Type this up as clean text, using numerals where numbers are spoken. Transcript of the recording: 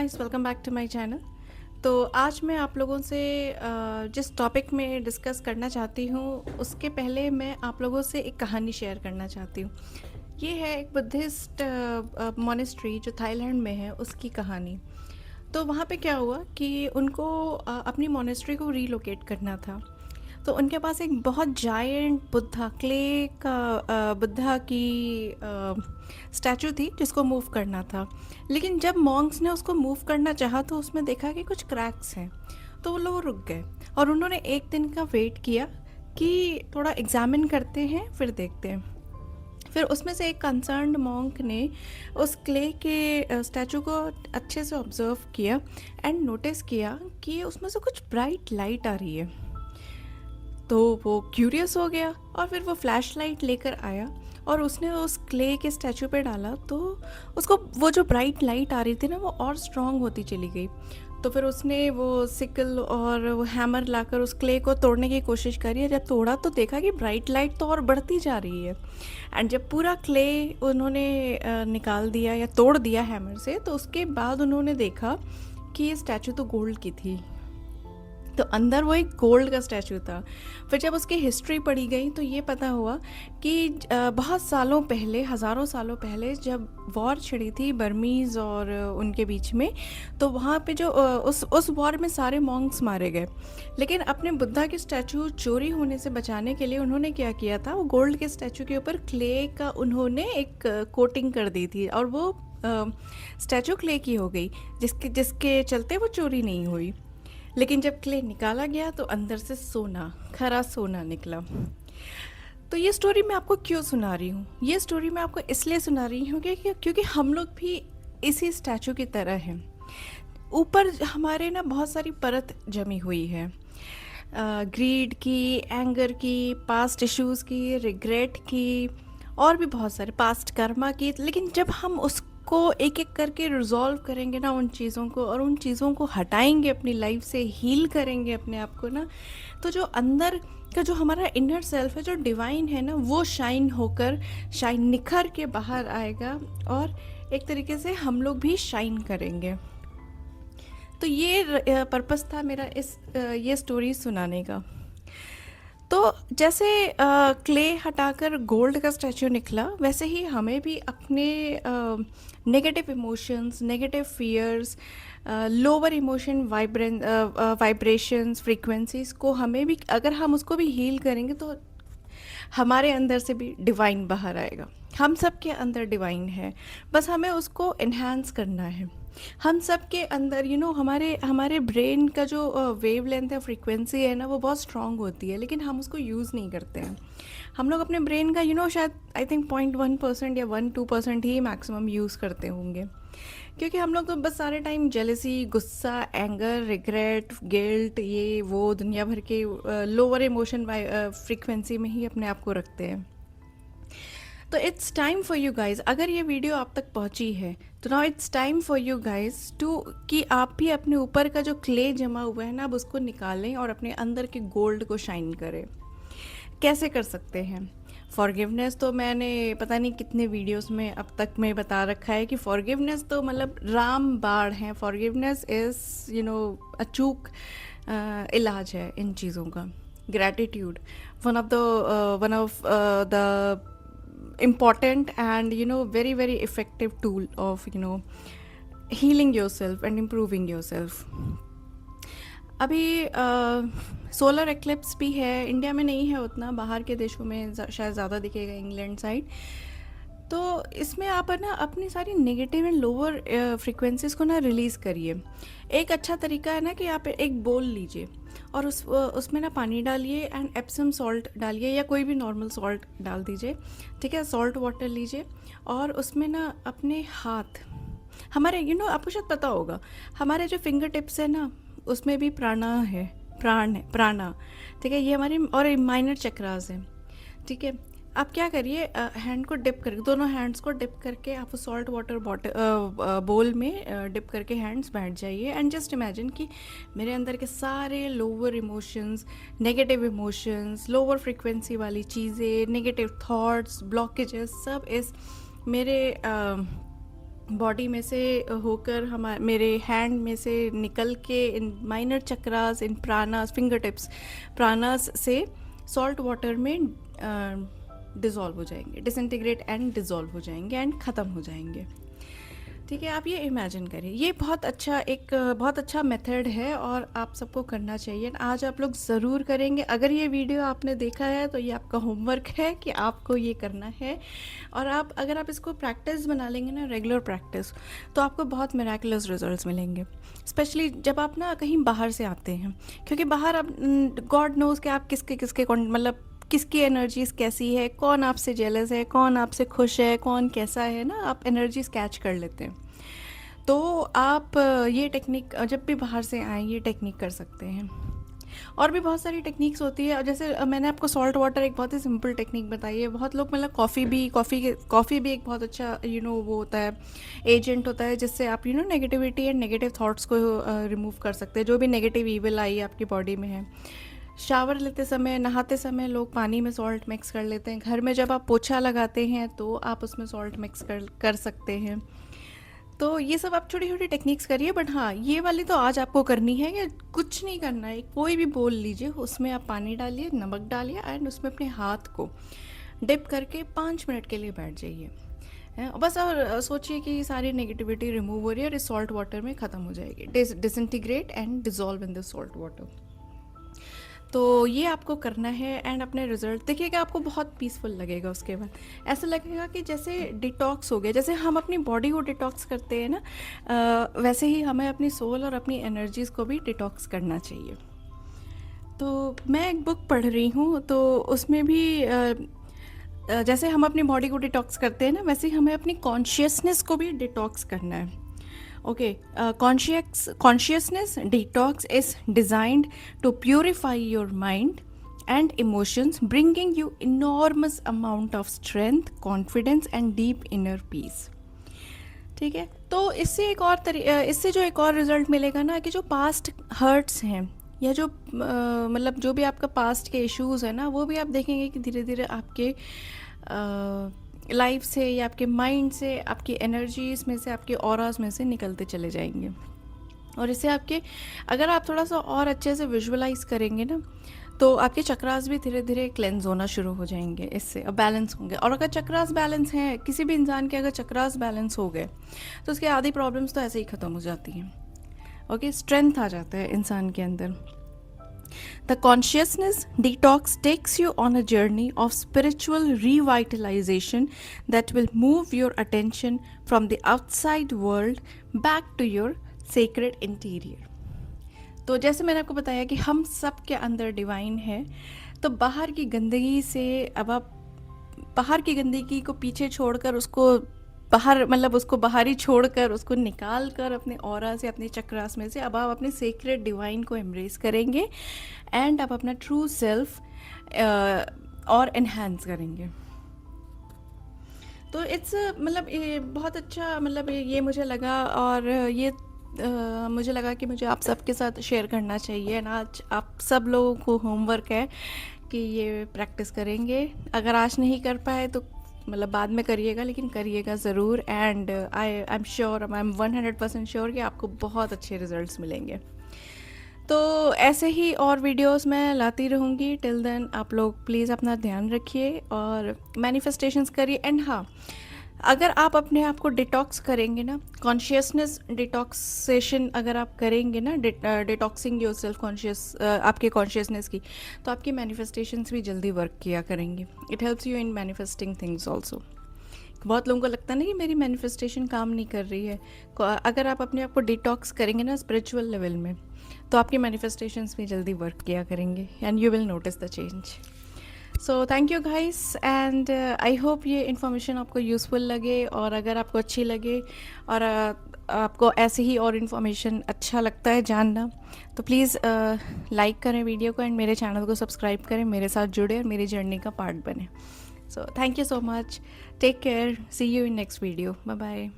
Guys, welcome back to my channel. तो आज मैं आप लोगों से जिस टॉपिक में डिस्कस करना चाहती हूँ उसके पहले मैं आप लोगों से एक कहानी शेयर करना चाहती हूँ। ये है एक बुद्धिस्ट मॉनेस्ट्री जो थाईलैंड में है, उसकी कहानी। तो वहाँ पे क्या हुआ कि उनको अपनी मॉनेस्ट्री को रीलोकेट करना था। तो उनके पास एक बहुत जायंट बुद्धा क्ले का बुद्धा की स्टैचू थी जिसको मूव करना था। लेकिन जब मॉन्क्स ने उसको मूव करना चाहा तो उसमें देखा कि कुछ क्रैक्स हैं। तो वो लोग रुक गए और उन्होंने एक दिन का वेट किया कि थोड़ा एग्जामिन करते हैं फिर देखते हैं। फिर उसमें से एक कंसर्न्ड मॉन्क ने उस क्ले के स्टैचू को अच्छे से ऑब्जर्व किया एंड नोटिस किया कि उसमें से कुछ ब्राइट लाइट आ रही है। तो वो क्यूरियस हो गया और फिर वो फ्लैश लाइट लेकर आया और उसने उस क्ले के स्टैचू पे डाला। तो उसको वो जो ब्राइट लाइट आ रही थी ना, वो और स्ट्रांग होती चली गई। तो फिर उसने वो सिकल और वो हैमर लाकर उस क्ले को तोड़ने की कोशिश करी। जब तोड़ा तो देखा कि ब्राइट लाइट तो और बढ़ती जा रही है। एंड जब पूरा क्ले उन्होंने निकाल दिया या तोड़ दिया हैमर से, तो उसके बाद उन्होंने देखा कि ये स्टैचू तो गोल्ड की थी। तो अंदर वो एक गोल्ड का स्टैचू था। फिर जब उसकी हिस्ट्री पढ़ी गई तो ये पता हुआ कि बहुत सालों पहले, हज़ारों सालों पहले, जब वॉर छिड़ी थी बर्मीज़ और उनके बीच में, तो वहाँ पे जो उस वॉर में सारे मॉन्क्स मारे गए। लेकिन अपने बुद्धा के स्टैचू चोरी होने से बचाने के लिए उन्होंने क्या किया था, वो गोल्ड के स्टैचू के ऊपर क्ले का उन्होंने एक कोटिंग कर दी थी और वो स्टैचू क्ले की हो गई, जिसके जिसके चलते वो चोरी नहीं हुई। लेकिन जब क्ले निकाला गया तो अंदर से सोना, खरा सोना निकला। तो ये स्टोरी मैं आपको क्यों सुना रही हूँ? ये स्टोरी मैं आपको इसलिए सुना रही हूँ क्योंकि हम लोग भी इसी स्टैचू की तरह हैं। ऊपर हमारे ना बहुत सारी परत जमी हुई है, ग्रीड की, एंगर की, पास्ट इश्यूज़ की, रिग्रेट की, और भी बहुत सारे पास्ट कर्मा की। लेकिन जब हम उसको एक एक करके रिजॉल्व करेंगे ना, उन चीज़ों को, और उन चीज़ों को हटाएंगे अपनी लाइफ से, हील करेंगे अपने आप को ना, तो जो अंदर का जो हमारा इनर सेल्फ है, जो डिवाइन है ना, वो शाइन निखर के बाहर आएगा और एक तरीके से हम लोग भी शाइन करेंगे। तो ये पर्पस था मेरा ये स्टोरी सुनाने का। तो जैसे क्ले हटाकर गोल्ड का स्टैचू निकला, वैसे ही हमें भी अपने negative emotions, negative fears, lower emotion vibrations, frequencies को हमें भी, अगर हम उसको भी हील करेंगे तो हमारे अंदर से भी डिवाइन बाहर आएगा। हम सब के अंदर डिवाइन है, बस हमें उसको इन्हांस करना है। हम सब के अंदर हमारे हमारे ब्रेन का जो वेव लेंथ है, फ्रीक्वेंसी है ना, वो बहुत स्ट्रांग होती है, लेकिन हम उसको यूज़ नहीं करते हैं। हम लोग अपने ब्रेन का शायद आई थिंक 0.1% या 1-2% ही मैक्सिमम यूज़ करते होंगे। क्योंकि हम लोग तो बस सारे टाइम जेलसी, गुस्सा, एंगर, रिग्रेट, गिल्ट, ये वो दुनिया भर के लोअर इमोशन फ्रीक्वेंसी में ही अपने आप को रखते हैं। तो it's time for you guys, अगर ये वीडियो आप तक पहुंची है तो now it's time for you guys to कि आप भी अपने ऊपर का जो क्ले जमा हुआ है ना, अब उसको निकालें और अपने अंदर के गोल्ड को शाइन करें। कैसे कर सकते हैं? फॉरगिवनेस तो मैंने पता नहीं कितने वीडियोस में अब तक में बता रखा है कि फॉरगिवनेस तो मतलब राम बाण है। फॉरगिवनेस इज़ अचूक इलाज है इन चीज़ों का। Gratitude one of the important and very very effective tool of healing yourself and improving yourself. अभी सोलर एक्लिप्स भी है, इंडिया में नहीं है उतना, बाहर के देशों में शायद ज़्यादा दिखेगा, इंग्लैंड साइड। तो इसमें आप ना अपनी सारी नेगेटिव एंड लोअर फ्रीक्वेंसीज को ना रिलीज़ करिए। एक अच्छा तरीका है ना कि आप एक बोल लीजिए और उसमें ना पानी डालिए एंड एप्सम सॉल्ट डालिए या कोई भी नॉर्मल सॉल्ट डाल दीजिए, ठीक है। सॉल्ट वाटर लीजिए और उसमें ना अपने हाथ, हमारे आपको शायद पता होगा, हमारे जो फिंगर टिप्स है ना, उसमें भी प्राणा है, प्राणा, ठीक है। ये हमारी और माइनर चक्रास हैं, ठीक है। आप क्या करिए, हैंड को डिप करके, दोनों हैंड्स को डिप करके आप सॉल्ट वाटर बोल में डिप करके हैंड्स बैठ जाइए एंड जस्ट इमेजिन कि मेरे अंदर के सारे lower emotions, negative emotions, lower frequency वाली चीज़ें, नेगेटिव थॉट्स, ब्लॉकेजेस, सब इस मेरे बॉडी में से होकर हमारे मेरे हैंड में से निकल के इन माइनर चक्रास, इन प्राणास, फिंगर टिप्स प्राणास से सॉल्ट वाटर में डिज़ोल्व हो जाएंगे, डिसइंटीग्रेट एंड डिज़ोल्व हो जाएंगे एंड ख़त्म हो जाएंगे। ठीक है, आप ये इमेजिन करिए, ये बहुत अच्छा मेथड है और आप सबको करना चाहिए। आज आप लोग ज़रूर करेंगे। अगर ये वीडियो आपने देखा है तो ये आपका होमवर्क है कि आपको ये करना है। और अगर आप इसको प्रैक्टिस बना लेंगे ना, रेगुलर प्रैक्टिस, तो आपको बहुत मिराकुलस रिजल्ट्स मिलेंगे। स्पेशली जब आप ना कहीं बाहर से आते हैं, क्योंकि बाहर आप गॉड नोज़ कि आप मतलब किसकी एनर्जीज कैसी है, कौन आपसे जेलस है, कौन आपसे खुश है, कौन कैसा है ना, आप एनर्जीज कैच कर लेते हैं। तो आप ये टेक्निक जब भी बाहर से आए ये टेक्निक कर सकते हैं। और भी बहुत सारी टेक्निक्स होती है, जैसे मैंने आपको सॉल्ट वाटर एक बहुत ही सिंपल टेक्निक बताई है। बहुत लोग मतलब कॉफ़ी भी एक बहुत अच्छा वो होता है, एजेंट होता है, जिससे आप नेगेटिविटी एंड नेगेटिव थॉट्स को रिमूव कर सकते हैं, जो भी नेगेटिव ईविल आई आपकी बॉडी में है। शावर लेते समय, नहाते समय लोग पानी में सॉल्ट मिक्स कर लेते हैं। घर में जब आप पोछा लगाते हैं तो आप उसमें सॉल्ट मिक्स कर सकते हैं। तो ये सब आप छोटी छोटी टेक्निक्स करिए। बट हाँ, ये वाली तो आज आपको करनी है कि कुछ नहीं करना है, कोई भी बोल लीजिए, उसमें आप पानी डालिए, नमक डालिए एंड उसमें अपने हाथ को डिप करके 5 मिनट के लिए बैठ जाइए बस। और सोचिए कि सारी नेगेटिविटी रिमूव हो रही है और इस सॉल्ट वाटर में ख़त्म हो जाएगी, disintegrate and dissolve in the salt water. तो ये आपको करना है एंड अपने रिजल्ट देखिएगा, आपको बहुत पीसफुल लगेगा। उसके बाद ऐसा लगेगा कि जैसे डिटॉक्स हो गया, जैसे हम अपनी बॉडी को डिटॉक्स करते हैं ना, वैसे ही हमें अपनी सोल और अपनी एनर्जीज़ को भी डिटॉक्स करना चाहिए। तो मैं एक बुक पढ़ रही हूँ, तो उसमें भी जैसे हम अपनी बॉडी को डिटॉक्स करते हैं ना, वैसे ही हमें अपनी कॉन्शियसनेस को भी डिटॉक्स करना है। Okay, consciousness detox is designed to purify your mind and emotions, bringing you enormous amount of strength, confidence and deep inner peace. ठीक है, तो इससे जो एक और रिजल्ट मिलेगा ना, कि जो पास्ट हर्ट्स हैं या जो मतलब जो भी आपका पास्ट के इश्यूज है ना, वो भी आप देखेंगे कि धीरे धीरे आपके लाइफ से या आपके माइंड से, आपकी एनर्जीज में से, आपके ऑराज में से निकलते चले जाएंगे। और इससे आपके, अगर आप थोड़ा सा और अच्छे से विजुअलाइज करेंगे ना, तो आपके चक्रास भी धीरे धीरे क्लेंज होना शुरू हो जाएंगे, इससे अब बैलेंस होंगे। और अगर चक्रास बैलेंस हैं, किसी भी इंसान के अगर चक्रास बैलेंस हो गए तो उसकी आधी प्रॉब्लम्स तो ऐसे ही ख़त्म हो जाती हैं। ओके, स्ट्रेंथ आ जाता है इंसान के अंदर। The consciousness detox takes you on a journey of spiritual revitalization that will move your attention from the outside world back to your sacred interior. तो जैसे मैंने आपको बताया कि हम सब के अंदर डिवाइन है, तो बाहर की गंदगी से अब आप बाहर की गंदगी को पीछे छोड़कर उसको उसको बाहर ही छोड़कर उसको निकाल कर अपने ऑरा से, अपने चक्रास में से अब आप अपने सेक्रेट डिवाइन को एम्ब्रेस करेंगे एंड आप अपना ट्रू सेल्फ और एनहांस करेंगे। तो इट्स ये बहुत अच्छा ये मुझे लगा, और ये मुझे लगा कि मुझे आप सबके साथ शेयर करना चाहिए। एंड आज आप सब लोगों को होमवर्क है कि ये प्रैक्टिस करेंगे। अगर आज नहीं कर पाए तो बाद में करिएगा, लेकिन करिएगा ज़रूर। एंड आई एम 100% श्योर कि आपको बहुत अच्छे रिजल्ट्स मिलेंगे। तो ऐसे ही और वीडियोस मैं लाती रहूँगी। टिल देन आप लोग प्लीज़ अपना ध्यान रखिए और मैनिफेस्टेशंस करिए। एंड हाँ, अगर आप अपने आप को डिटॉक्स करेंगे ना, कॉन्शियसनेस डिटॉक्सेशन अगर आप करेंगे ना, डिटॉक्सिंग योर सेल्फ कॉन्शियस, आपके कॉन्शियसनेस की, तो आपकी मैनिफेस्टेशंस भी जल्दी वर्क किया करेंगी। It helps you in manifesting things also. बहुत लोगों को लगता है ना कि मेरी मैनिफेस्टेशन काम नहीं कर रही है। अगर आप अपने आप को डिटॉक्स करेंगे ना स्पिरिचुअल लेवल में, तो आपकी मैनिफेस्टेशंस भी जल्दी वर्क किया करेंगे and you will notice the change. So thank you guys, and I hope ये इन्फॉर्मेशन आपको यूज़फुल लगे। और अगर आपको अच्छी लगे और आपको ऐसे ही और इन्फॉर्मेशन अच्छा लगता है जानना, तो प्लीज़ लाइक करें वीडियो को एंड मेरे चैनल को सब्सक्राइब करें, मेरे साथ जुड़े और मेरी जर्नी का पार्ट बने। So thank you so much, take care, see you in next video, bye bye.